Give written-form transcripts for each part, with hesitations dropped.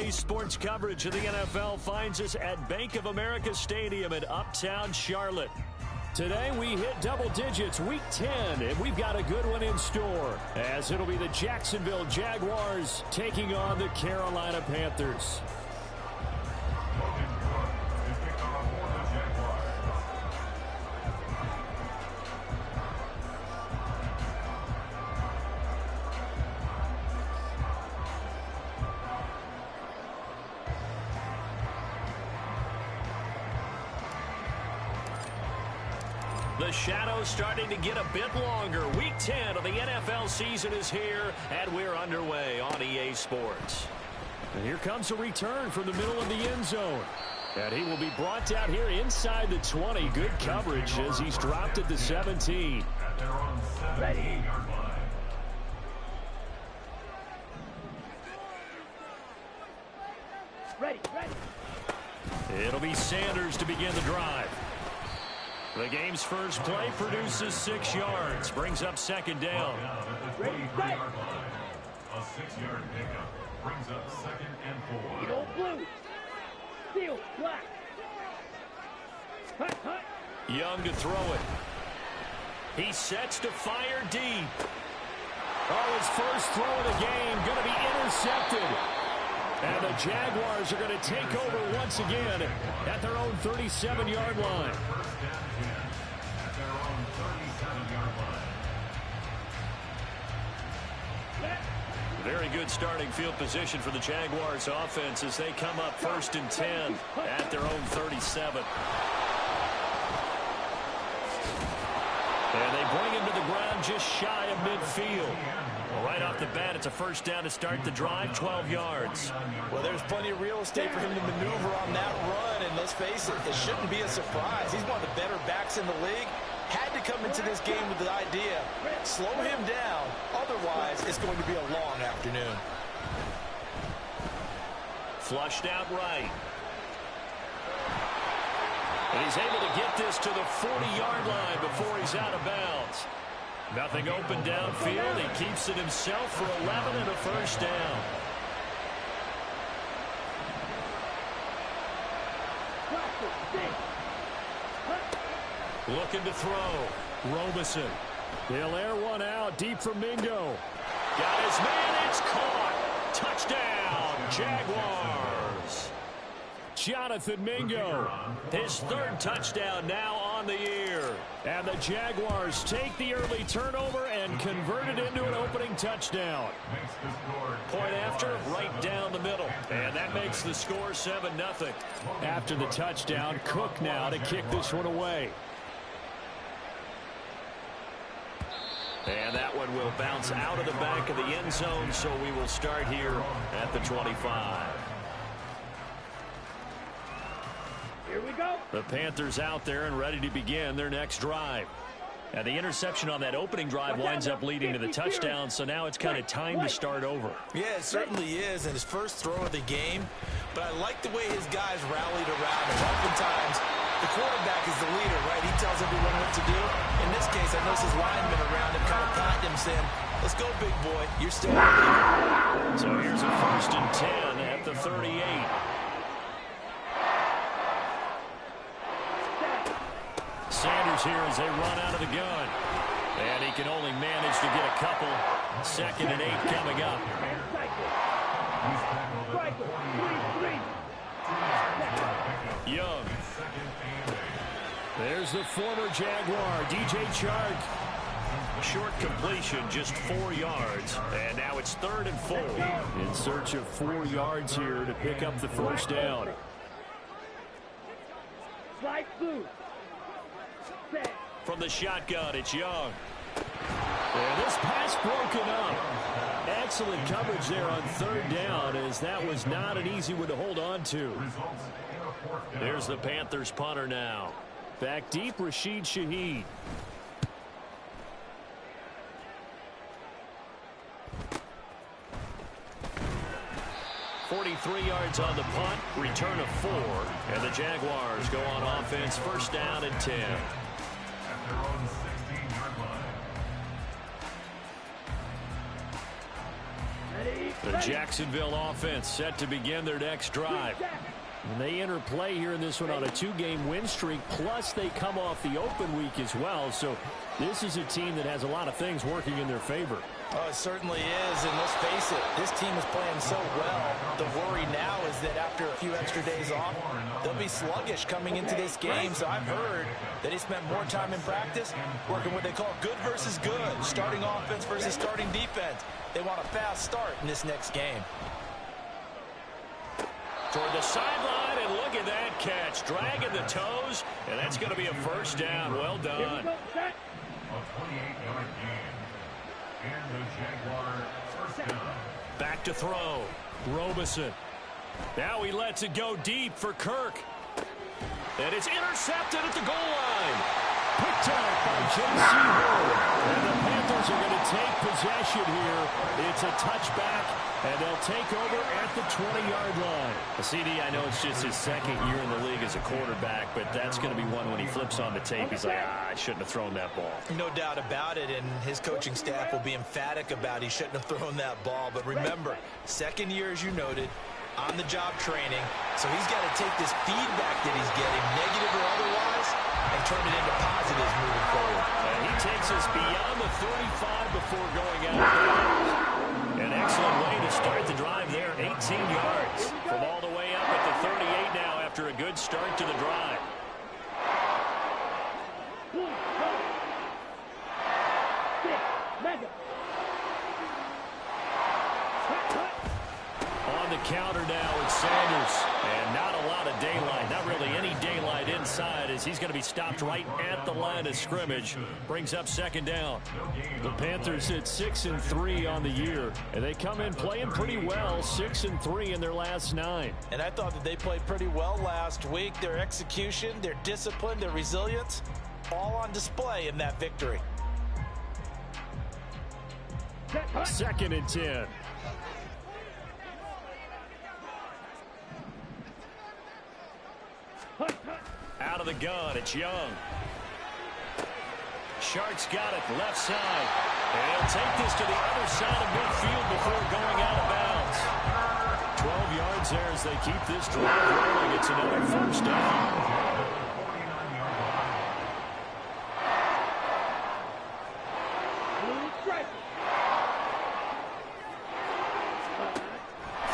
Today's sports coverage of the NFL finds us at Bank of America Stadium in Uptown Charlotte. Today we hit double digits, week 10, and we've got a good one in store, as it'll be the Jacksonville Jaguars taking on the Carolina Panthers. The shadow's starting to get a bit longer. Week 10 of the NFL season is here, and we're underway on EA Sports. And here comes a return from the middle of the end zone. And he will be brought down here inside the 20. Good coverage as he's dropped at the 17. Ready. Ready. It'll be Sanders to begin the drive. The game's first play produces 6 yards, brings up second down. Ready, set. A 6-yard pickup brings up 2nd and 4. Eagle blue. Steel black. Hut. Young to throw it. He sets to fire deep. Oh, his first throw of the game going to be intercepted. And the Jaguars are going to take over once again at their own 37-yard line. Very good starting field position for the Jaguars offense as they come up 1st and 10 at their own 37. And they bring him to the ground just shy of midfield. Well, right off the bat, it's a first down to start the drive, 12 yards. Well, there's plenty of real estate for him to maneuver on that run, and let's face it, it shouldn't be a surprise. He's one of the better backs in the league. Had to come into this game with the idea, slow him down, otherwise it's going to be a long afternoon. Flushed out right. And he's able to get this to the 40-yard line before he's out of bounds. Nothing open downfield. He keeps it himself for 11 and a first down. Looking to throw. Robinson. He'll air one out deep from Mingo. Got his man. It's caught. Touchdown, Jaguars. Jonathan Mingo. His 3rd touchdown now on the year. And the Jaguars take the early turnover and convert it into an opening touchdown. Point after, right down the middle. And that makes the score 7-0. After the touchdown, Cook now to kick this one away. And that one will bounce out of the back of the end zone, so we will start here at the 25. Here we go. The Panthers out there and ready to begin their next drive. And the interception on that opening drive winds up leading to the touchdown, so now it's kind of time to start over. Yeah, it certainly is, and his first throw of the game. But I like the way his guys rallied around him. Oftentimes, the quarterback is the leader, right? He tells everyone what to do. In this case, I noticed his linemen around him kind of patting him, saying, let's go, big boy. You're still the leader. So here's a 1st and 10 at the 38. Sanders here as they run out of the gun. And he can only manage to get a couple. 2nd and 8 coming up. Young. There's the former Jaguar, DJ Chark. Short completion, just 4 yards. And now it's 3rd and 4. In search of 4 yards here to pick up the first down. Slide blue. From the shotgun, it's Young. And this pass broken up. Excellent coverage there on 3rd down, as that was not an easy one to hold on to. There's the Panthers punter now. Back deep, Rashid Shaheed. .43 yards on the punt, return of 4, and the Jaguars go on offense, 1st down and 10. At their own 16-yard line. Ready, The ready. Jacksonville offense set to begin their next drive. And they enter play here in this one on a 2-game win streak, plus they come off the open week as well. So this is a team that has a lot of things working in their favor. Oh, it certainly is, and let's face it, this team is playing so well. The worry now is that after a few extra days off, they'll be sluggish coming into this game. So I've heard that he spent more time in practice working what they call good versus good, starting offense versus starting defense. They want a fast start in this next game. Toward the sideline, and look at that catch. Dragging the toes, and that's going to be a first down. Well Here we done. go, set. A 28-yard gain. And the Jaguar first down. Back to throw. Robeson. Now he lets it go deep for Kirk. And it's intercepted at the goal line. Picked up by J.C. Horn. And the Panthers are going to take possession here. It's a touchback, and they'll take over at the 20-yard line. CD, I know it's just his second year in the league as a quarterback, but that's going to be one when he flips on the tape. He's like, I shouldn't have thrown that ball. No doubt about it, and his coaching staff will be emphatic about he shouldn't have thrown that ball. But remember, second year, as you noted, on-the-job training, so he's got to take this feedback that he's getting, negative or otherwise, and turn it into positives moving forward. And he takes us beyond the 35 before going out of bounds. An excellent way to start the drive there, 18 yards. From all the way up at the 38 now after a good start to the drive. Mega. On the counter now with Sanders. And not a lot of daylight. Not really any daylight inside as he's going to be stopped right at the line of scrimmage. Brings up second down. The Panthers hit 6-3 on the year. And they come in playing pretty well. 6-3 in their last 9. And I thought that they played pretty well last week. Their execution, their discipline, their resilience, all on display in that victory. 2nd and 10. Out of the gun, it's Young. Shark's got it, left side. And he'll take this to the other side of midfield before going out of bounds. 12 yards there as they keep this drive rolling. It's another first down.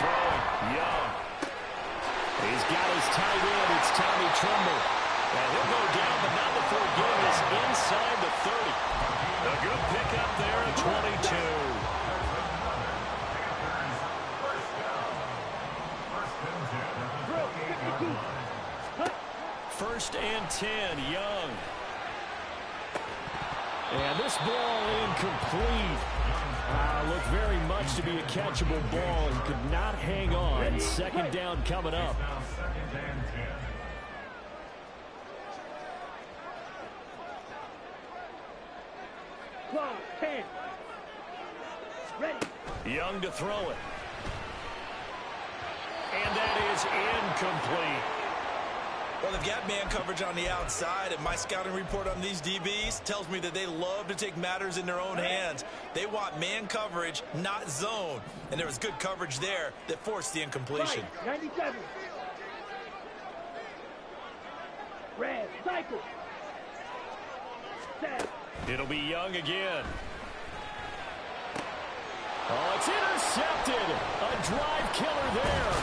Throwing, Young. He's got his tight end. It's Tommy Tremble. And he'll go down, but not before getting this inside the 30. A good pickup there at 22. First and 10, Young. And this ball incomplete. Looked very much to be a catchable ball. He could not hang on. Second down coming up. Clock, 10. Ready. Young to throw it. And that is incomplete. Well, they've got man coverage on the outside, and my scouting report on these DBs tells me that they love to take matters in their own hands. They want man coverage, not zone. And there was good coverage there that forced the incompletion. Right, 97. Red, cycle. Set. It'll be Young again. Oh, it's intercepted. A drive killer there.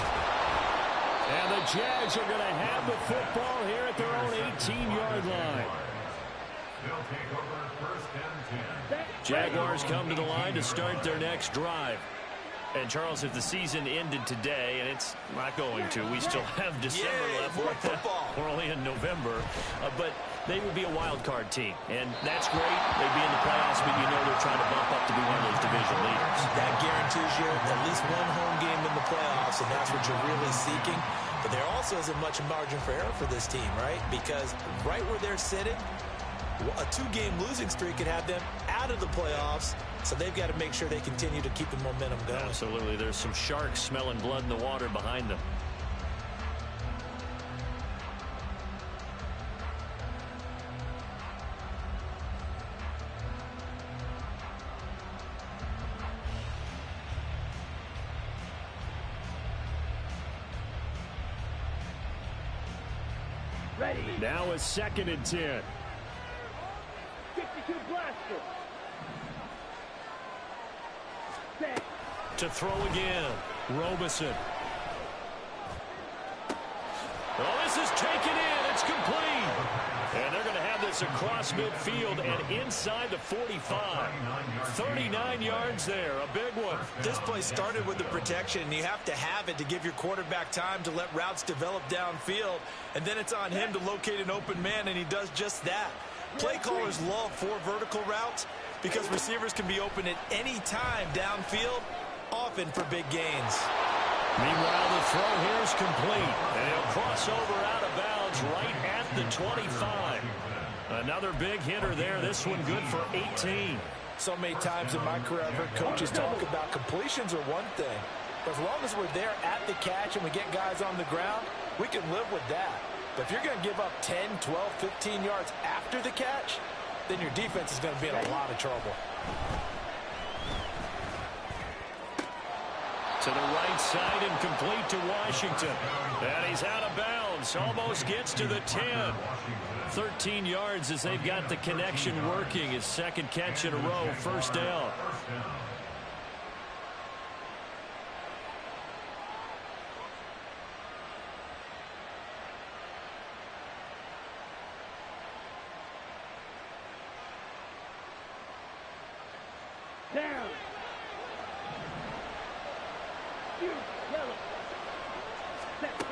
And the Jags are going to have the football here at their own 18-yard line. They'll take over first and 10. Jaguars come to the line to start their next drive. And, Charles, if the season ended today, and it's not going to, we still have December left. More football. We're only in November. But they would be a wild card team. And that's great. They'd be in the playoffs, but you know they're trying to bump up to be one of those division leaders. That guarantees you at least one home game in the playoffs, and that's what you're really seeking. But there also isn't much margin for error for this team, right? Because right where they're sitting, a 2-game losing streak could have them out of the playoffs, so they've got to make sure they continue to keep the momentum going. Absolutely. There's some sharks smelling blood in the water behind them. Ready. Now a 2nd and 10. 62 blaster. Set. To throw again. Robeson. Oh, this is taken in. It's complete. And they're going to have this across midfield and inside the 45. 39 yards there. A big one. This play started with the protection. You have to have it to give your quarterback time to let routes develop downfield. And then it's on him to locate an open man, and he does just that. Play callers love 4 vertical routes because receivers can be open at any time downfield, often for big gains. Meanwhile, the throw here is complete. And he'll cross over out of bounds right at the 25. Another big hitter there. This one good for 18. So many times in my career, I've heard coaches talk about completions are one thing. But as long as we're there at the catch and we get guys on the ground, we can live with that. But if you're going to give up 10, 12, 15 yards after the catch, then your defense is going to be in a lot of trouble. To the right side and complete to Washington. And he's out of bounds. Almost gets to the 10. 13 yards as they've got the connection working. His 2nd catch in a row. First down. Down. Yellow. Set.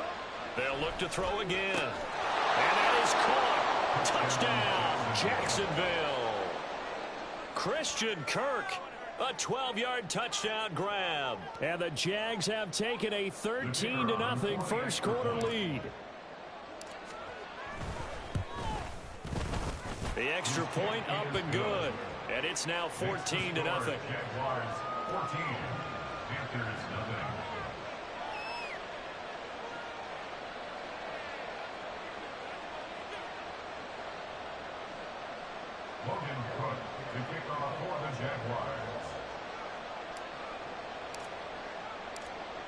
They'll look to throw again. And that is caught. Touchdown, Jacksonville. Christian Kirk, a 12-yard touchdown grab. And the Jags have taken a 13-0 first quarter lead. The extra point up and good. And it's now 14-0. Jaguars 14. Panthers nothing. Logan Cook to kick off for the Jaguars.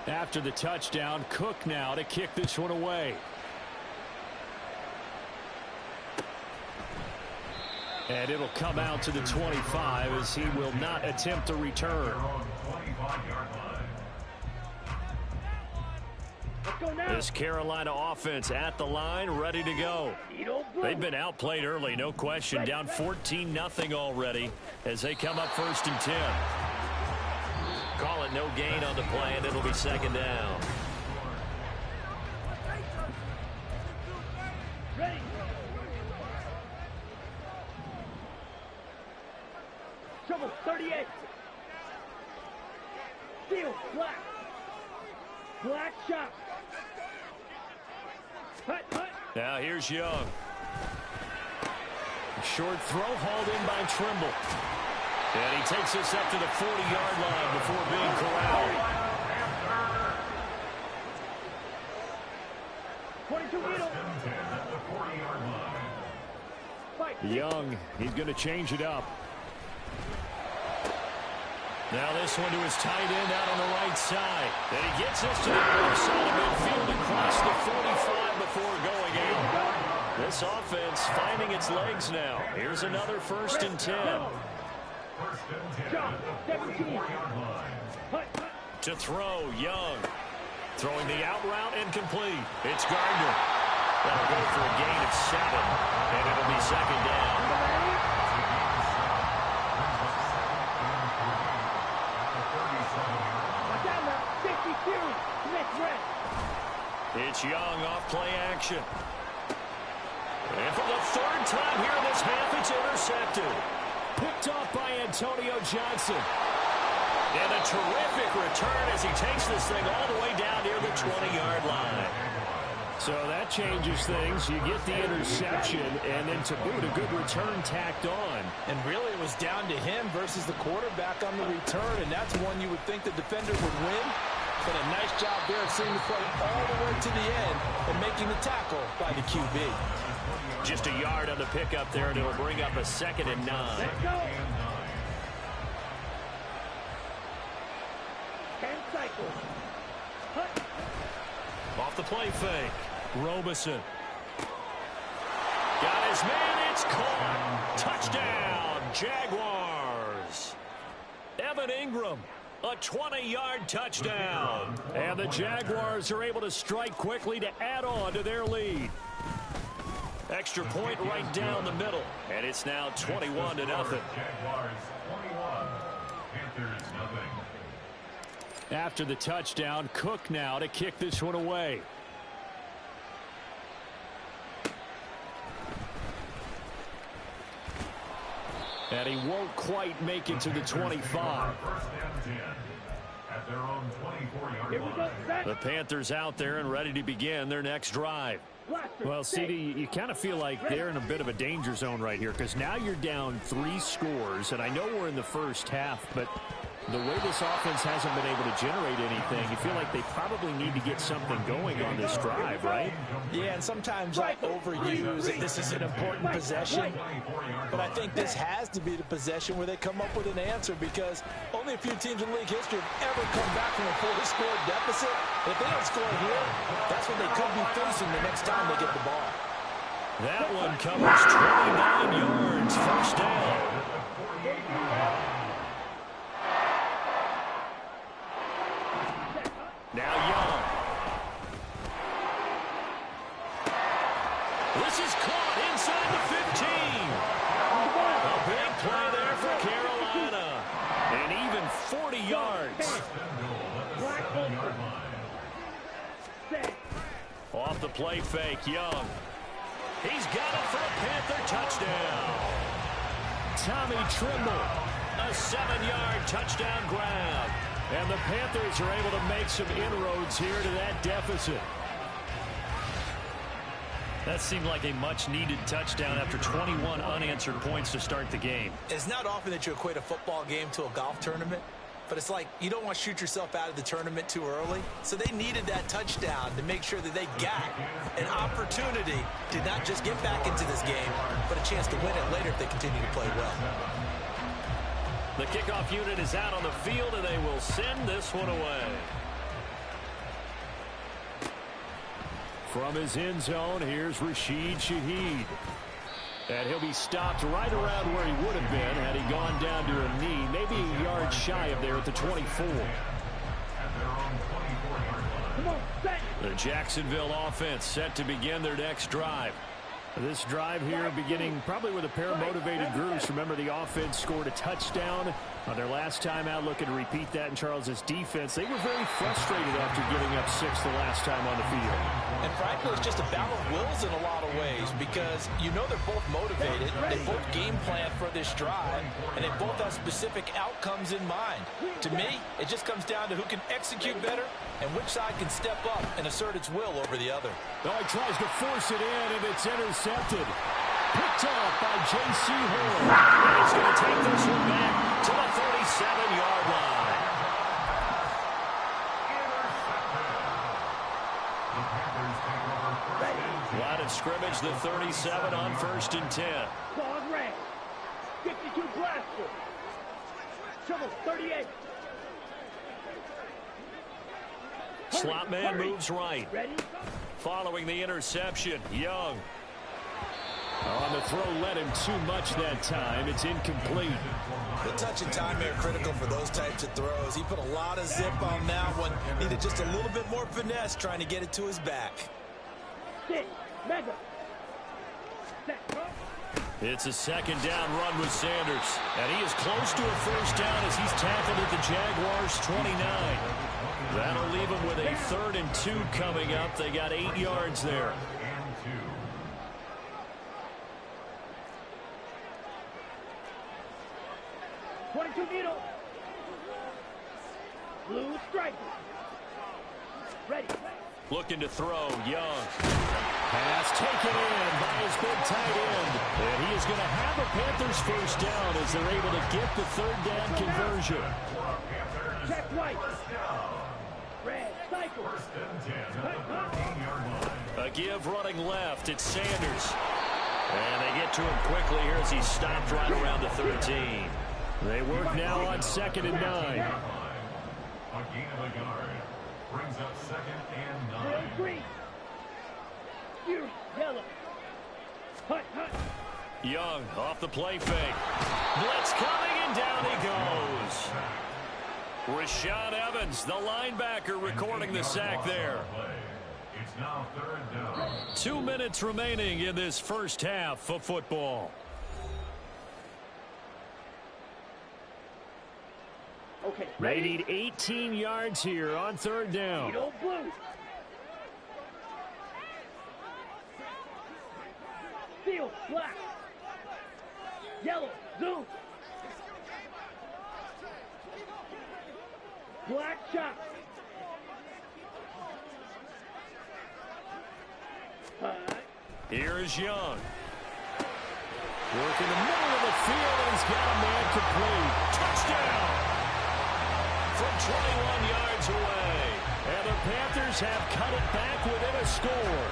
After the touchdown, Cook now to kick this one away. And it'll come out to the 25 as he will not attempt a return. Let's go now. This Carolina offense at the line, ready to go. They've been outplayed early, no question. Down 14-0 already as they come up 1st and 10. Call it no gain on the play, and it'll be 2nd down. Ready. Trouble 38. Steel. Black. Black shot. Hut, hut. Now here's Young. Short throw hauled in by Trimble. And he takes this up to the 40-yard line before being corralled. 22 middle. Young, he's going to change it up. Now this one to his tight end out on the right side. And he gets this to the left side of midfield across the 45 before going out. This offense finding its legs now. Here's another 1st and 10. Shot. 17. To throw, Young. Throwing the out route and complete. It's Gardner. That'll go for a gain of 7. And it'll be 2nd down. It's Young off play action. And for the 3rd time here in this half, it's intercepted. Picked off by Antonio Johnson. And a terrific return as he takes this thing all the way down near the 20-yard line. So that changes things. You get the interception, and then to boot, a good return tacked on. And really, it was down to him versus the quarterback on the return, and that's one you would think the defender would win. But a nice job there of seeing the play all the way to the end and making the tackle by the QB. Just a yard on the pickup there, and it'll bring up a 2nd and 9. Let's go. 10 cycles. Hut. Off the play fake. Robeson. his man. It's caught. Touchdown, Jaguars. Evan Ingram, a 20-yard touchdown. And the Jaguars are able to strike quickly to add on to their lead. Extra point right down the middle. And it's now 21-0. Jaguars 21, Panthers nothing. After the touchdown, Cook now to kick this one away. And he won't quite make it to the 25. First and 10 at their own 24-yard line. The Panthers out there and ready to begin their next drive. Well, CD, you kind of feel like they're in a bit of a danger zone right here because now you're down 3 scores, and I know we're in the first half, but the way this offense hasn't been able to generate anything, you feel like they probably need to get something going on this drive, right? Yeah, and sometimes I overuse that this is an important possession, but I think this has to be the possession where they come up with an answer because only a few teams in league history have ever come back from a 4-score deficit. If they don't score here, that's what they could be facing the next time they get the ball. That one covers 29 yards, first down. Now Young. This is caught inside the 15. A big play there for Carolina. And even 40 yards. Off the play fake, Young. He's got it for a Panther touchdown. Tommy Trimble, a 7-yard touchdown grab. And the Panthers are able to make some inroads here to that deficit. That seemed like a much-needed touchdown after 21 unanswered points to start the game. It's not often that you equate a football game to a golf tournament, but it's like you don't want to shoot yourself out of the tournament too early. So they needed that touchdown to make sure that they got an opportunity to not just get back into this game, but a chance to win it later if they continue to play well. The kickoff unit is out on the field, and they will send this one away. From his end zone, here's Rashid Shaheed. And he'll be stopped right around where he would have been had he gone down to a knee, maybe a yard shy of there at the 24. The Jacksonville offense set to begin their next drive. This drive here beginning probably with a pair of motivated groups. Remember, the offense scored a touchdown on their last time out, looking to repeat that in Charles's defense. They were very frustrated after giving up 6 the last time on the field. And frankly, it's just a battle of wills in a lot of ways because you know they're both motivated. They both game plan for this drive, and they both have specific outcomes in mind. To me, it just comes down to who can execute better and which side can step up and assert its will over the other. Oh, he tries to force it in, and it's intercepted. Picked off by J.C. Horn. And he's going to take this one back to the 37-yard line. Line of scrimmage, the 37 on 1st and 10. Ball red. 52 blaster. Trouble 38. Slot man moves right. Ready? Following the interception, Young. On the throw, led him too much that time. It's incomplete. The touch and time are critical for those types of throws. He put a lot of zip on that one. Needed just a little bit more finesse trying to get it to his back. Sit. Mega. Set. It's a second down run with Sanders. And he is close to a first down as he's tackled at the Jaguars' 29. That'll leave him with a 3rd and 2 coming up. They got 8 yards there. 22 needle. Blue striker. Ready. Looking to throw, Young. Pass taken in by his big tight end. And he is going to have a Panthers first down as they're able to get the 3rd down conversion. Check right. Red cycle. A give running left. It's Sanders. And they get to him quickly here as he's stopped right around the 13. They work now on 2nd and 9. A gain of a yard brings up 2nd and 9. Green. Fury. Yellow. Hut, hut. Young off the play fake. Blitz coming, and down he goes. Rashaan Evans, the linebacker, recording the sack there. It's now 3rd down. 2 minutes remaining in this first half of football. Okay, They ready? need 18 yards here on 3rd down. Beetle blue. Steel black. Yellow zoom. Black chop. Here is Young. Working the middle of the field, and he's got a man complete. Touchdown! From 21 yards away. And the Panthers have cut it back within a score.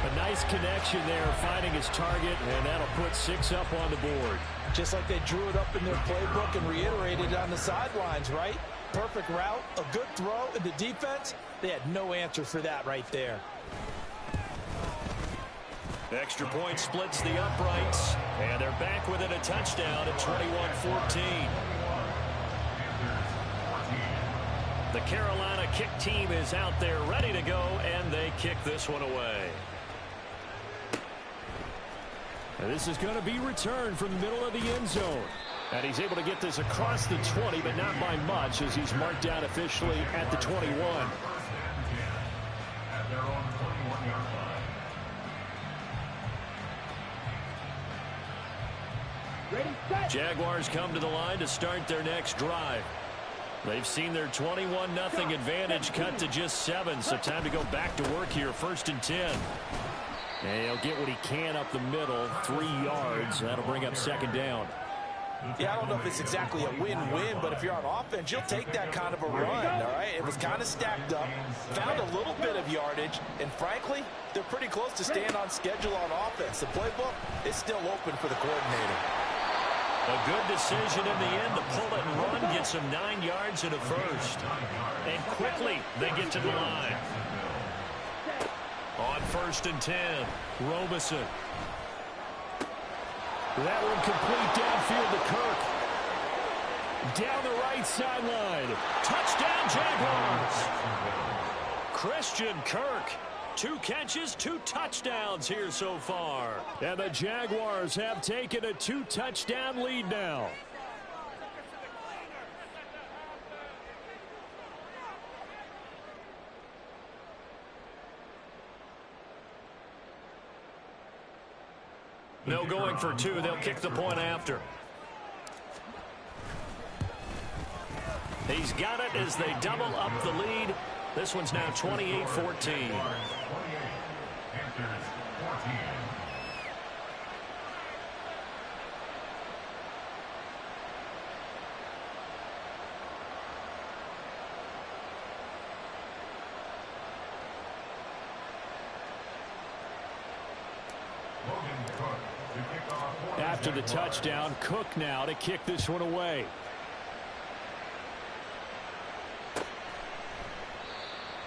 A nice connection there, finding his target, and that'll put 6 up on the board. Just like they drew it up in their playbook and reiterated it on the sidelines, right? Perfect route, a good throw, and the defense, they had no answer for that right there. Extra point splits the uprights, and they're back within a touchdown at 21-14. The Carolina kick team is out there ready to go, and they kick this one away. And this is going to be returned from the middle of the end zone. And he's able to get this across the 20, but not by much, as he's marked down officially at the 21. At their own 21-yard line. Ready, set. Jaguars come to the line to start their next drive. They've seen their 21-0 advantage cut to just 7, so time to go back to work here, 1st and 10. And he'll get what he can up the middle, 3 yards. That'll bring up 2nd down. Yeah, I don't know if it's exactly a win-win, but if you're on offense, you'll take that kind of a run, all right? It was kind of stacked up, found a little bit of yardage, and frankly, they're pretty close to staying on schedule on offense. The playbook is still open for the coordinator. A good decision in the end to pull it and run, gets him 9 yards and a first. And quickly, they get to the line. On 1st and 10, Robeson. That one complete downfield to Kirk. Down the right sideline. Touchdown, Jaguars. Christian Kirk. 2 catches, 2 touchdowns here so far. And the Jaguars have taken a 2-touchdown lead now. No going for 2. They'll kick the point after. He's got it as they double up the lead. This one's now 28-14. After the touchdown, Cook now to kick this one away.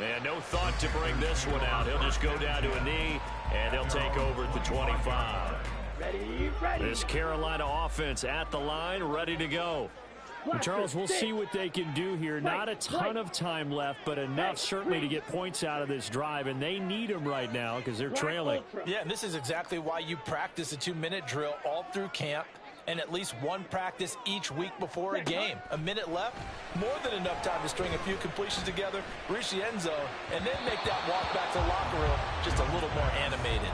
And no thought to bring this one out. He'll just go down to a knee, and they'll take over at the 25. Ready, ready. This Carolina offense at the line, ready to go. And Charles, we'll see what they can do here. Not a ton of time left, but enough certainly to get points out of this drive, and they need them right now because they're trailing. Yeah, and this is exactly why you practice a 2-minute drill all through camp and at least one practice each week before a game. A minute left, more than enough time to string a few completions together, reach the end zone, and then make that walk back to the locker room just a little more animated.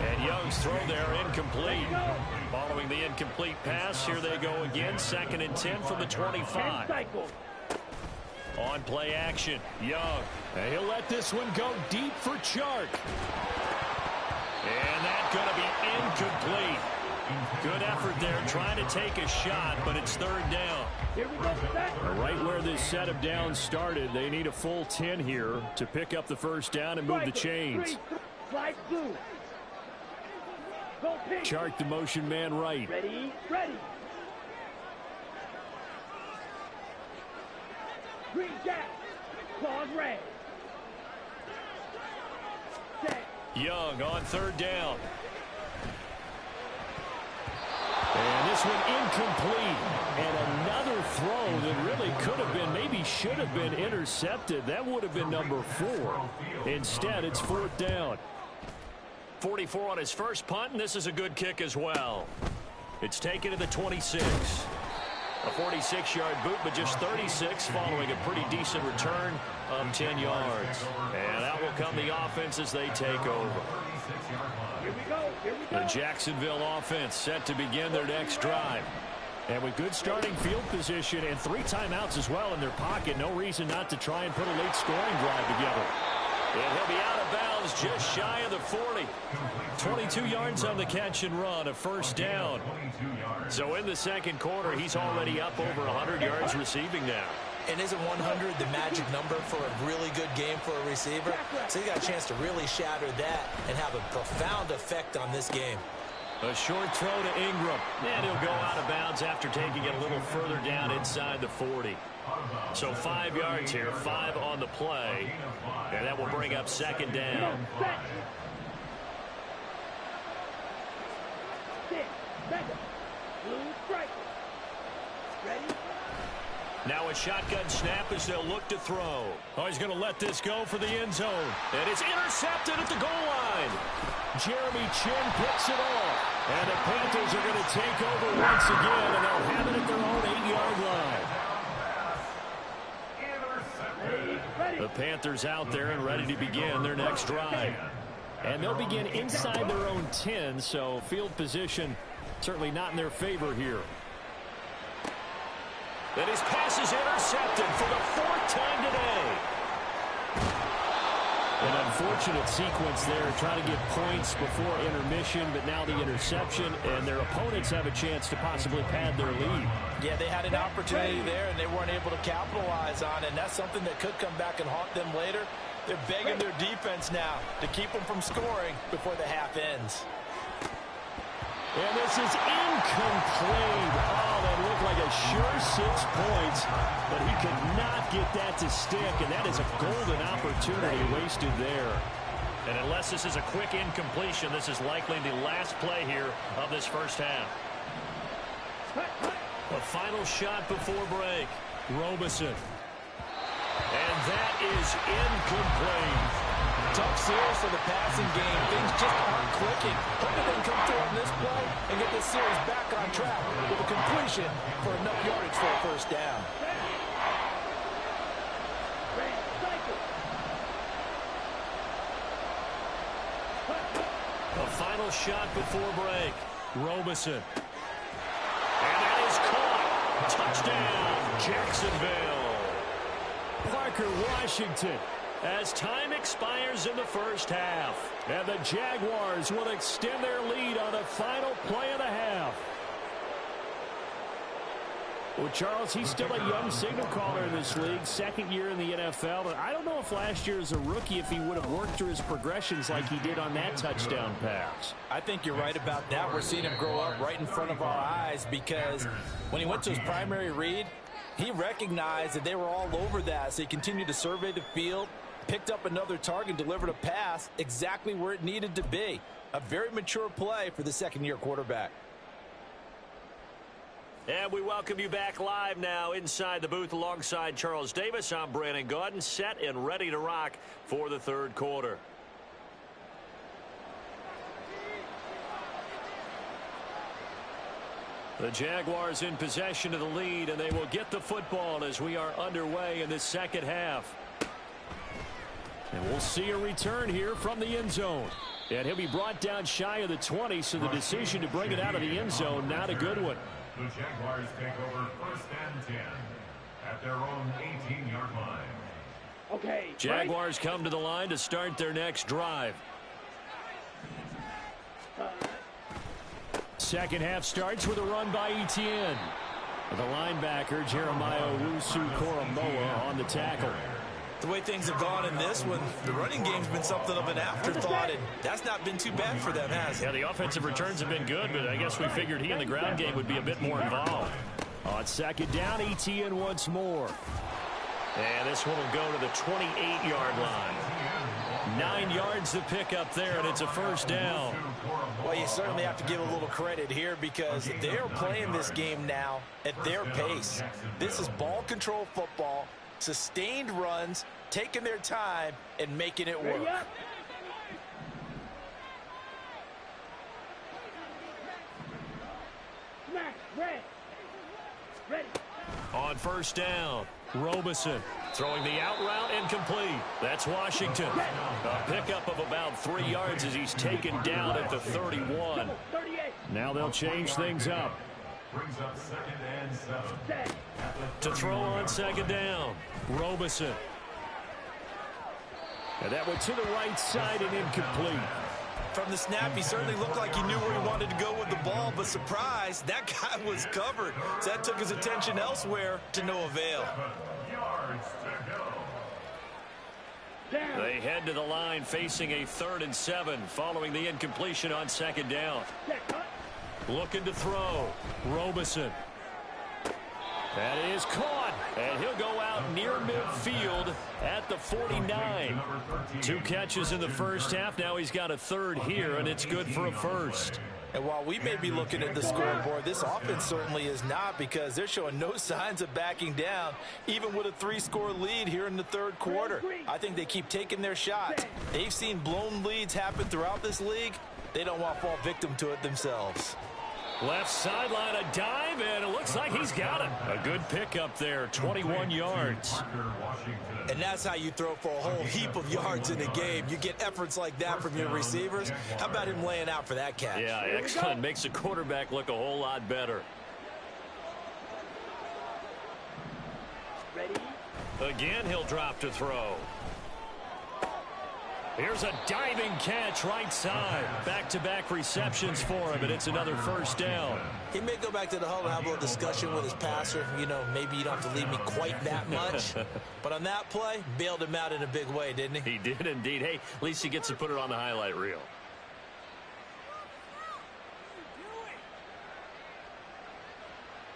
And Young's throw there incomplete. Following the incomplete pass, here they go again. 2nd and 10 from the 25. On play action, Young. And he'll let this one go deep for Chark. And that's going to be incomplete. Good effort there, trying to take a shot, but it's 3rd down. Here we go, set. Right where this set of downs started, they need a full 10 here to pick up the 1st down and move the chains. Slide blue. Go pink. Chark the motion man right. Ready, ready. Green jack. Claws red. Set. Young on 3rd down. And this one incomplete. And another throw that really could have been, maybe should have been intercepted. That would have been number 4. Instead, it's 4th down. 44 on his first punt, and this is a good kick as well. It's taken to the 26. A 46-yard boot, but just 36 following a pretty decent return of 10 yards. And out will come the offense as they take over. Here we go. Here we go. The Jacksonville offense set to begin their next drive. And with good starting field position and 3 timeouts as well in their pocket, no reason not to try and put a late scoring drive together. And he'll be out of bounds just shy of the 40. 22 yards on the catch and run, a first down. So in the second quarter, he's already up over 100 yards receiving now. And isn't 100 the magic number for a really good game for a receiver? So he got a chance to really shatter that and have a profound effect on this game. A short throw to Ingram. And he'll go out of bounds after taking it a little further down inside the 40. So 5 yards here, 5 on the play. And that will bring up second down. Now a shotgun snap as they'll look to throw. Oh, he's going to let this go for the end zone. And it's intercepted at the goal line. Jeremy Chin picks it off. And the Panthers are going to take over once again, and they'll have it at their own 8-yard line. The Panthers out there and ready to begin their next drive. And they'll begin inside their own 10, so field position certainly not in their favor here. And his pass is intercepted for the 4th time today. An unfortunate sequence there, trying to get points before intermission, but now the interception, and their opponents have a chance to possibly pad their lead. Yeah, they had an opportunity there, and they weren't able to capitalize on it, and that's something that could come back and haunt them later. They're begging their defense now to keep them from scoring before the half ends. And this is incomplete. Oh, that looked like a sure 6 points, but he could not get that to stick, and that is a golden opportunity wasted there. And unless this is a quick incompletion, this is likely the last play here of this first half. The final shot before break. Robeson. And that is incomplete. Tough series for the passing game. Things just aren't clicking. Hoping they can come through on this play and get this series back on track with a completion for enough yardage for a first down. The final shot before break. Robeson. And that is caught. Touchdown, Jacksonville. Parker Washington. As time expires in the first half. And the Jaguars will extend their lead on the final play of the half. Well, Charles, he's still a young signal caller in this league, 2nd year in the NFL. But I don't know if last year as a rookie, if he would have worked through his progressions like he did on that touchdown pass. I think you're right about that. We're seeing him grow up right in front of our eyes because when he went to his primary read, he recognized that they were all over that. So he continued to survey the field, picked up another target, delivered a pass exactly where it needed to be. A very mature play for the 2nd-year quarterback. And we welcome you back live now inside the booth alongside Charles Davis. I'm Brandon Gaudin, set and ready to rock for the 3rd quarter. The Jaguars in possession of the lead, and they will get the football as we are underway in this second half. And we'll see a return here from the end zone. And he'll be brought down shy of the 20, so the decision to bring it out of the end zone, not a good one. The Jaguars take over 1st and 10 at their own 18-yard line. Okay. Jaguars come to the line to start their next drive. Second half starts with a run by Etienne. The linebacker, Jeremiah Owusu-Koramoah, on the tackle. The way things have gone in this one, the running game's been something of an afterthought, and that's not been too bad for them, has it? Yeah, the offensive returns have been good, but I guess we figured he in the ground game would be a bit more involved. On second down, Etienne once more. And this one will go to the 28-yard line. 9 yards to pick up there, and it's a first down. Well, you certainly have to give a little credit here because they're playing this game now at their pace. This is ball control football, sustained runs, taking their time, and making it work. Ready. On first down, Robeson throwing the out route incomplete. That's Washington. A pickup of about 3 yards as he's taken down at the 31. Now they'll change things up. Brings up 2nd and 7. To throw on second down, Robeson. And that went to the right side and incomplete. From the snap, he certainly looked like he knew where he wanted to go with the ball, but surprise, that guy was covered. So that took his attention elsewhere to no avail. 7 yards to go. They head to the line facing a 3rd and 7 following the incompletion on second down. Looking to throw, Robeson. That is caught, and he'll go out near midfield at the 49. 2 catches in the first half. Now he's got a 3rd here, and it's good for a first. And while we may be looking at the scoreboard, this offense certainly is not because they're showing no signs of backing down, even with a 3-score lead here in the 3rd quarter. I think they keep taking their shots. They've seen blown leads happen throughout this league. They don't want to fall victim to it themselves. Left sideline, a dive, and it looks like he's got it. A good pickup there, 21 yards. And that's how you throw for a whole heap of yards in a game. You get efforts like that from your receivers. How about him laying out for that catch? Yeah, excellent. Makes the quarterback look a whole lot better. Ready. Again, he'll drop to throw. Here's a diving catch right side. Back-to-back receptions for him, and it's another first down. He may go back to the huddle and have a little discussion with his passer. You know, maybe you don't have to leave me quite that much. But on that play, bailed him out in a big way, didn't he? He did indeed. Hey, at least he gets to put it on the highlight reel.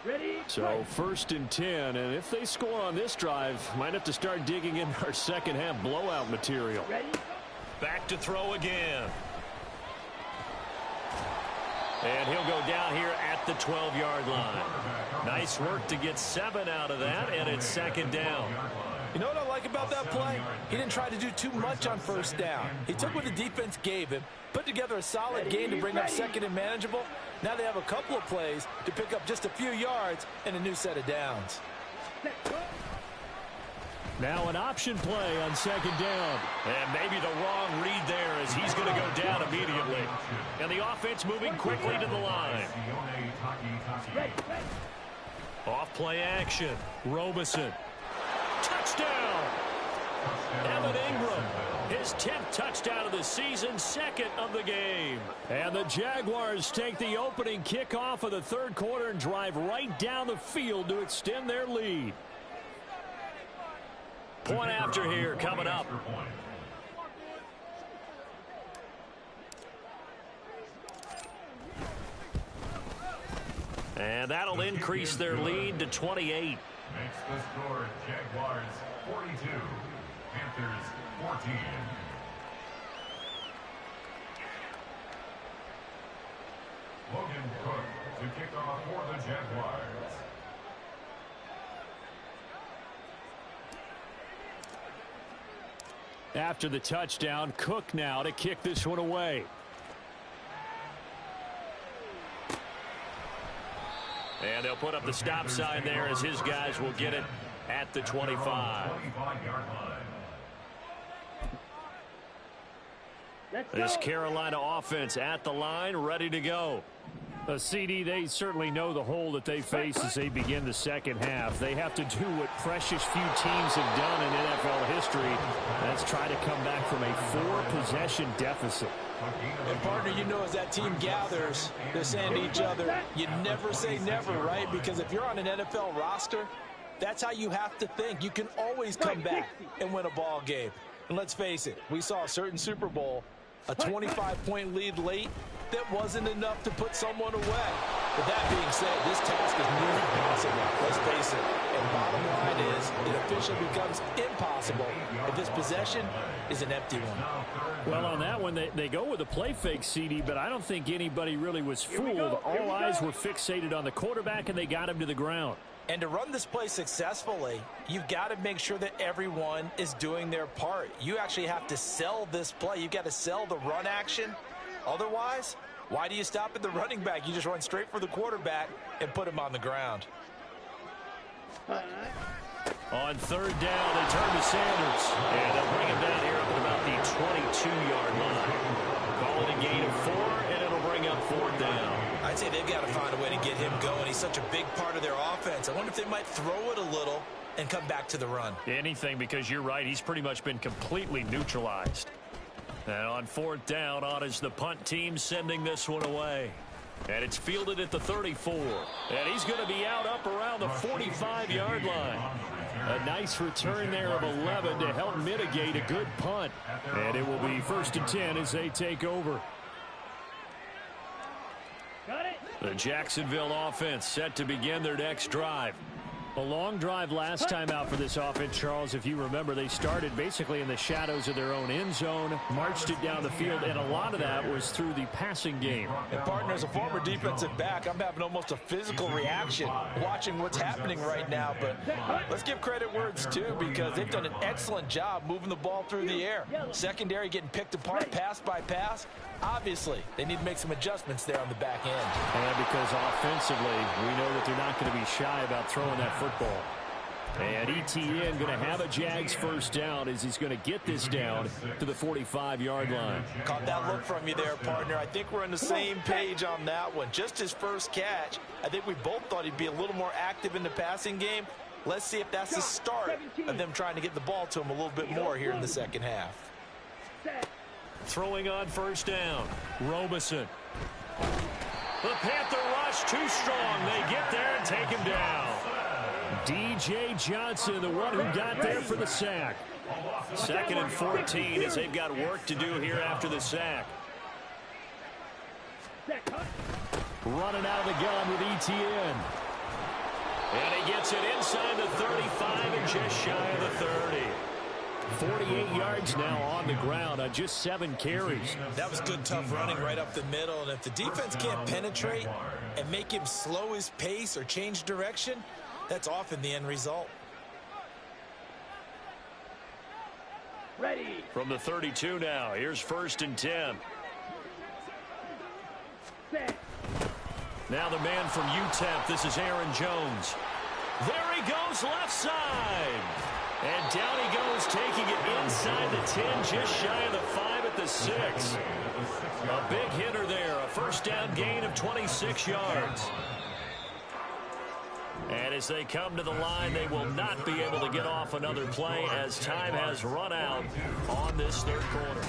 Ready. So 1st and 10, and if they score on this drive, might have to start digging in our second half blowout material. Ready. Back to throw again. And he'll go down here at the 12-yard line. Nice work to get 7 out of that, and it's second down. You know what I like about that play? He didn't try to do too much on first down. He took what the defense gave him, put together a solid game to bring up 2nd and manageable. Now they have a couple of plays to pick up just a few yards and a new set of downs. Now an option play on second down. And maybe the wrong read there as he's going to go down immediately. And the offense moving quickly to the line. Off play action. Robeson. Touchdown! Evan Ingram. His 10th touchdown of the season, 2nd of the game. And the Jaguars take the opening kickoff of the 3rd quarter and drive right down the field to extend their lead. Point after here coming up. And that'll increase their lead to 28. Makes the score Jaguars 42, Panthers 14. Logan Cook to kick off for the Jaguars. After the touchdown, Cook now to kick this one away. And they'll put up the stop sign there as his guys will get it at the 25. This Carolina offense at the line, ready to go. CD, they certainly know the hole that they face as they begin the second half. They have to do what precious few teams have done in NFL history. That's try to come back from a 4-possession deficit. And partner, you know, as that team gathers, they're saying to each other, you never say never, right? Because if you're on an NFL roster, that's how you have to think. You can always come back and win a ball game. And let's face it, we saw a certain Super Bowl, a 25-point lead late, that wasn't enough to put someone away. But that being said, this task is nearly impossible. Let's face it. And bottom line is, it officially becomes impossible if this possession is an empty one. Well, on that one, they go with a play fake, CD, but I don't think anybody really was fooled. All eyes were fixated on the quarterback, and they got him to the ground. And to run this play successfully, you've got to make sure that everyone is doing their part. You actually have to sell this play. You've got to sell the run action. Otherwise, why do you stop at the running back? You just run straight for the quarterback and put him on the ground. On third down, they turn to Sanders. And they'll bring him down here up at about the 22-yard line. Call it a gain of 4, and it'll bring up fourth down. I'd say they've got to find a way to get him going. He's such a big part of their offense. I wonder if they might throw it a little and come back to the run. Anything, because you're right. He's pretty much been completely neutralized. And on fourth down, on is the punt team sending this one away. And it's fielded at the 34. And he's going to be out up around the 45-yard line. A nice return there of 11 to help mitigate a good punt. And it will be 1st and 10 as they take over. Got it. The Jacksonville offense set to begin their next drive. A long drive last time out for this offense, Charles. If you remember, they started basically in the shadows of their own end zone, marched it down the field, and a lot of that was through the passing game. And partner, as a former defensive back, I'm having almost a physical reaction watching what's happening right now. But let's give credit where it's due, because they've done an excellent job moving the ball through the air. Secondary getting picked apart pass by pass. Obviously, they need to make some adjustments there on the back end. And because offensively, we know that they're not going to be shy about throwing that football. And ETN going to have a Jags first down as he's going to get this down to the 45-yard line. Caught that look from you there, partner. I think we're on the same page on that one. Just his first catch, I think we both thought he'd be a little more active in the passing game. Let's see if that's the start of them trying to get the ball to him a little bit more here in the second half. Throwing on first down, Robeson. The Panther rush too strong. They get there and take him down. DJ Johnson, the one who got there for the sack. 2nd and 14 as they've got work to do here after the sack. Running out of the gun with ETN. And he gets it inside the 35 and just shy of the 30. 48 yards now on the ground on just 7 carries. That was good, tough running right up the middle. And if the defense can't penetrate and make him slow his pace or change direction, that's often the end result. Ready. From the 32 now, here's 1st and 10. Set. Now the man from UTEP, this is Aaron Jones. There he goes, left side. And down he goes, taking it inside the 10, just shy of the 5 at the 6. A big hitter there, a first down gain of 26 yards. And as they come to the line, they will not be able to get off another play as time has run out on this third quarter.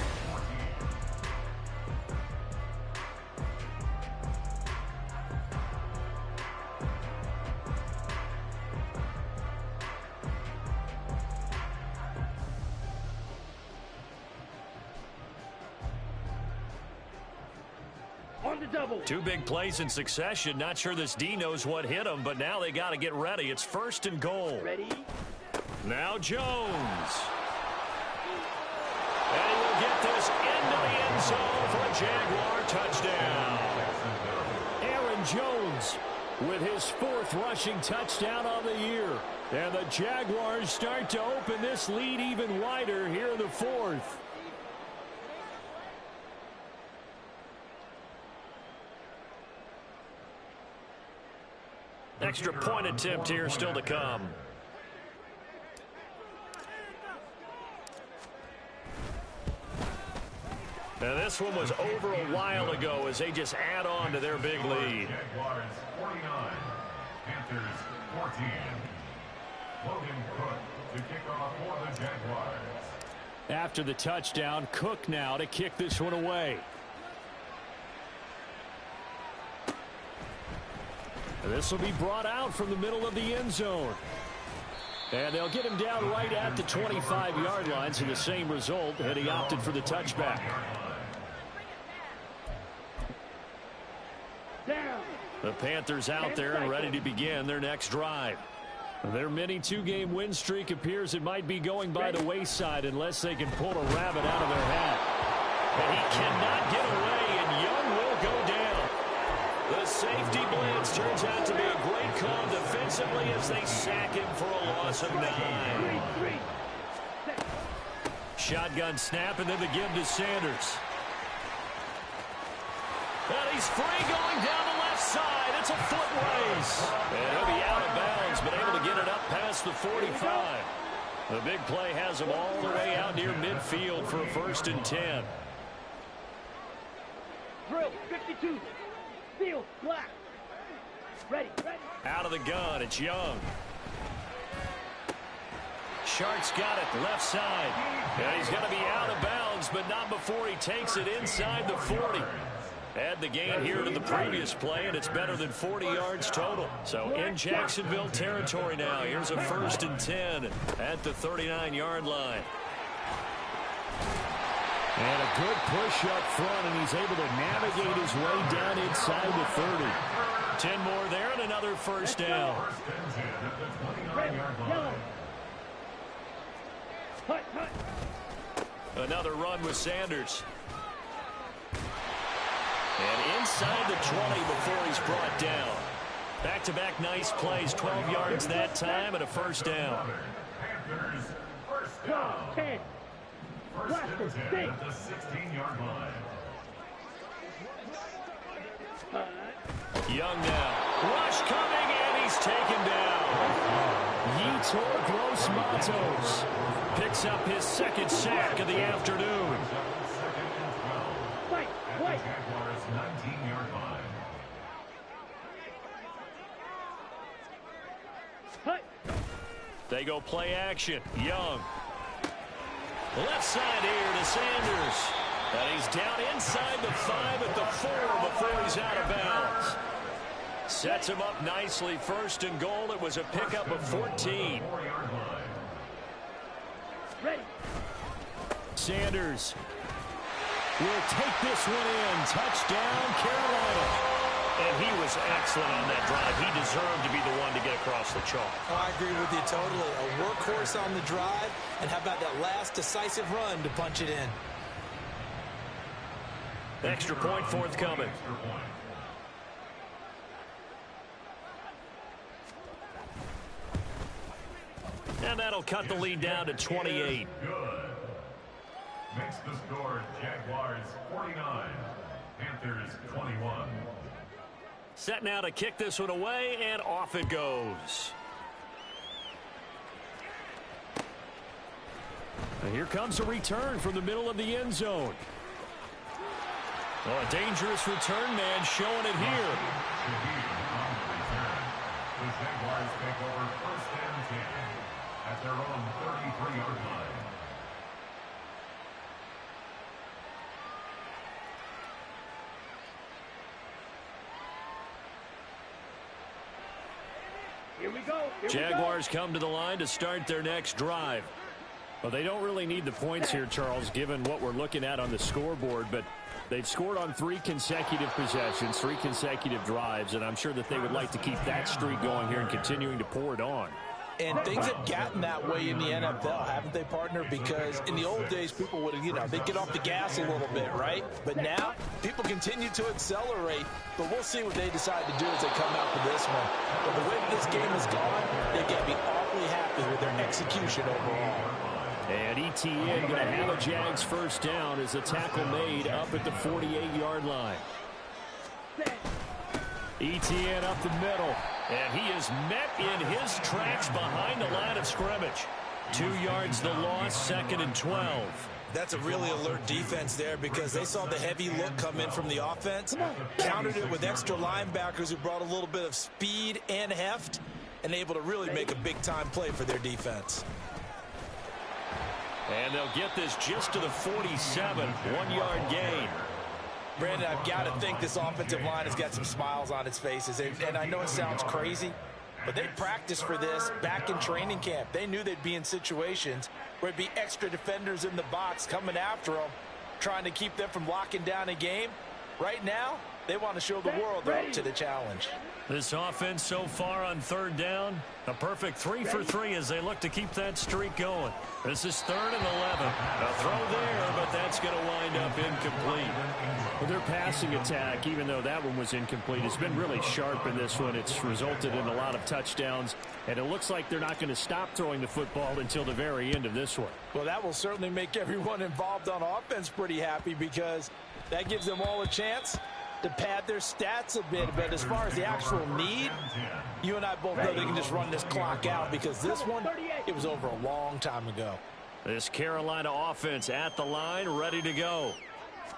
On the double. 2 big plays in succession. Not sure this D knows what hit him, but now they got to get ready. It's 1st and goal. Ready. Now Jones. And he will get this into the end zone for a Jaguar touchdown. Aaron Jones with his 4th rushing touchdown on the year. And the Jaguars start to open this lead even wider here in the 4th. Extra point attempt here still to come. And this one was over a while ago as they just add on to their big lead. Jaguars 49, Panthers 14. Logan Cook to kick off for the Jaguars. After the touchdown, Cook now to kick this one away. And this will be brought out from the middle of the end zone. And they'll get him down right at the 25-yard line, so the same result, and he opted for the touchback. Down. The Panthers out there and ready to begin their next drive. Their mini two-game win streak appears it might be going by the wayside unless they can pull a rabbit out of their hat. And he cannot get away, and Young will go down. The safety blitz turns out to be a great call defensively as they sack him for a loss of 9. Shotgun snap, and then the give to Sanders. And he's free going down the left side. It's a foot race. And he'll be out of bounds, but able to get it up past the 45. The big play has him all the way out near midfield for a 1st and 10. Drill, 52. Field, black. Ready. Out of the gun, it's Young. Shark's got it left side. And he's going to be out of bounds, but not before he takes it inside the 40. Add the gain here to the previous play, and it's better than 40 yards total. So in Jacksonville territory now. Here's a 1st and 10 at the 39-yard line. And a good push up front, and he's able to navigate his way down inside the 30. 10 more there and another 1st down. Another run with Sanders. And inside the 20 before he's brought down. Back-to-back nice plays, 12 yards that time and a 1st down. Go, 10. Blaster, 6. At the 16-yard line. Young now. Rush coming, and he's taken down. Yetur Gross-Matos picks up his 2nd sack of the afternoon. Fight, wait. Jaguars 19-yard line. Hut. They go play action. Young. Left side here to Sanders. And he's down inside the 5 at the 4 before he's out of bounds. Sets him up nicely. 1st and goal. It was a pickup of 14. Ready. Sanders will take this one in. Touchdown, Carolina. And he was excellent on that drive. He deserved to be the one to get across the chalk. Oh, I agree with you totally. A workhorse on the drive, and how about that last decisive run to punch it in? Extra point forthcoming. And that'll cut the lead down to 28. Good. Makes the score Jaguars 49, Panthers 21. Set now to kick this one away, and off it goes. And here comes a return from the middle of the end zone. Oh, a dangerous return man showing it here. The Jaguars take over 1st and 10 at their own 33-yard line. Here we go. Jaguars come to the line to start their next drive. Well, they don't really need the points here, Charles, given what we're looking at on the scoreboard, but they've scored on 3 consecutive possessions, 3 consecutive drives, and I'm sure that they would like to keep that streak going here and continuing to pour it on. And things have gotten that way in the NFL, haven't they, partner? Because in the old days, people would, they'd get off the gas a little bit, right? But now, people continue to accelerate, but we'll see what they decide to do as they come out for this one. But the way this game has gone, they've got to be awfully happy with their execution overall. And ETN going to have a Jags 1st down as the tackle made up at the 48-yard line. ETN up the middle. And he is met in his tracks behind the line of scrimmage. 2 yards the loss, 2nd and 12. That's a really alert defense there because they saw the heavy look come in from the offense, countered it with extra linebackers who brought a little bit of speed and heft, and able to really make a big-time play for their defense. And they'll get this just to the 47, 1-yard gain. Brandon, I've got to think this offensive line has got some smiles on its faces. And I know it sounds crazy, but they practiced for this back in training camp. They knew they'd be in situations where it'd be extra defenders in the box coming after them, trying to keep them from locking down a game. Right now, They want to show the world they're up to the challenge. This offense so far on third down, a perfect 3 for 3 as they look to keep that streak going. This is 3rd and 11. A throw there, but that's going to wind up incomplete. Well, their passing attack, even though that one was incomplete, has been really sharp in this one. It's resulted in a lot of touchdowns, and it looks like they're not going to stop throwing the football until the very end of this one. Well, that will certainly make everyone involved on offense pretty happy because that gives them all a chance to pad their stats a bit. But as far as the actual need, you and I both know they can just run this clock out because this one, it was over a long time ago. This Carolina offense at the line, ready to go.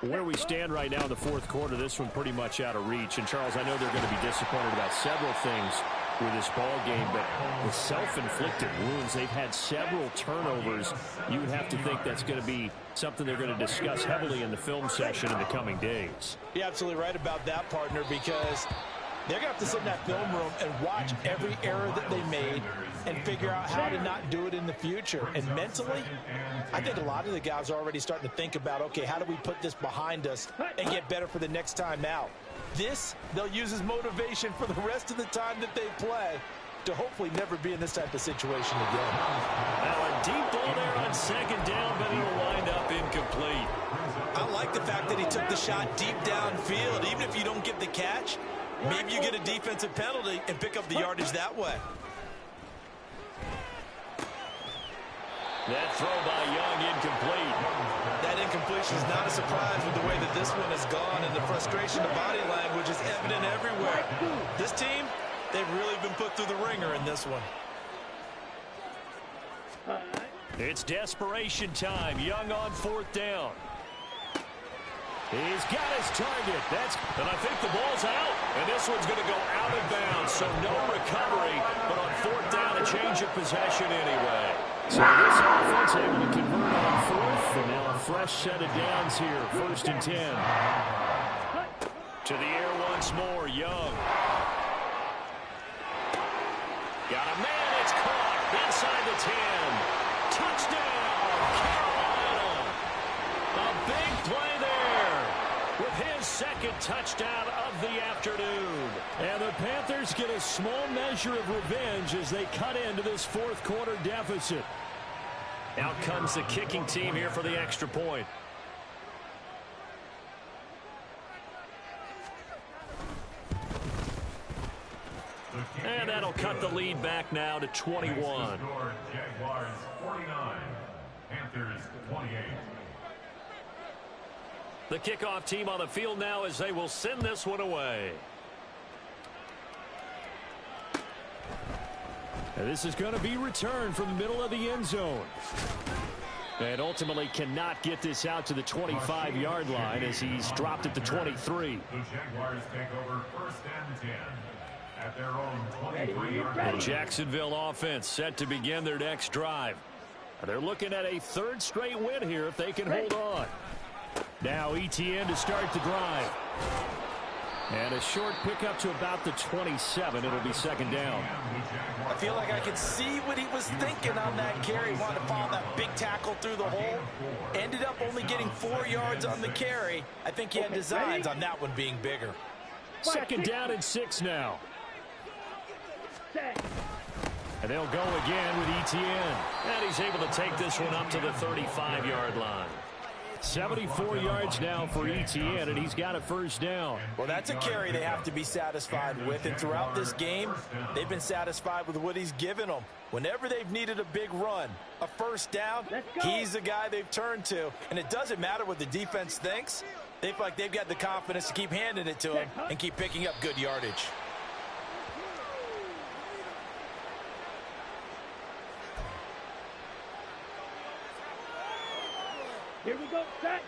Where we stand right now in the fourth quarter, this one pretty much out of reach. And, Charles, I know they're going to be disappointed about several things with this ball game, but the self-inflicted wounds, they've had several turnovers. You would have to think that's going to be something they're going to discuss heavily in the film session in the coming days. You're absolutely right about that, partner, because they're going to have to sit in that film room and watch every error that they made and figure out how to not do it in the future. And mentally, I think a lot of the guys are already starting to think about, okay, how do we put this behind us and get better for the next time out? This, they'll use as motivation for the rest of the time that they play to hopefully never be in this type of situation again. Now a deep ball there on 2nd down, but it'll wind up incomplete. I like the fact that he took the shot deep downfield. Even if you don't get the catch, maybe you get a defensive penalty and pick up the yardage that way. That throw by Young incomplete. That incompletion is not a surprise with the way that this one has gone, and the frustration of body language is evident everywhere. This team, they've really been put through the ringer in this one. It's desperation time. Young on 4th down. He's got his target. And I think the ball's out. And this one's going to go out of bounds. So no recovery, but on 4th down, a change of possession anyway. So this offense able to convert on 4th, and now a fresh set of downs here, 1st and 10. To the air once more, Young. Got a man, it's caught inside the 10. Touchdown, Carolina. A big play there with his 2nd touchdown of the afternoon. And the Panthers get a small measure of revenge as they cut into this 4th quarter deficit. Out comes the kicking team here for the extra point. And that'll cut the lead back now to 21. Jaguars 49, Panthers 28. The kickoff team on the field now as they will send this one away. And this is going to be returned from the middle of the end zone. And ultimately cannot get this out to the 25-yard line as he's dropped at the 23. The Jaguars take over 1st and 10 at their own 23-yard. The Jacksonville offense set to begin their next drive. They're looking at a 3rd straight win here if they can hold on. Now Etienne to start the drive. And a short pickup to about the 27. It'll be 2nd down. I feel like I could see what he was thinking on that carry. Wanted to follow that big tackle through the hole. Ended up only getting 4 yards on the carry. I think he had designs on that one being bigger. 2nd down and 6 now. And they'll go again with Etienne. And he's able to take this one up to the 35-yard line. 74 yards now for Etienne, and he's got a 1st down. Well, that's a carry they have to be satisfied with, and throughout this game, they've been satisfied with what he's given them. Whenever they've needed a big run, a 1st down, he's the guy they've turned to, and it doesn't matter what the defense thinks. They feel like they've got the confidence to keep handing it to him and keep picking up good yardage. Here we go, set.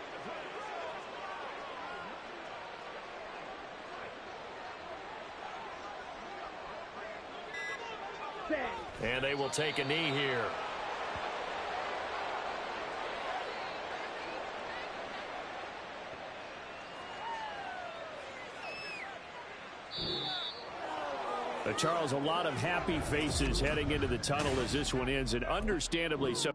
And they will take a knee here. Charles, a lot of happy faces heading into the tunnel as this one ends, and understandably so.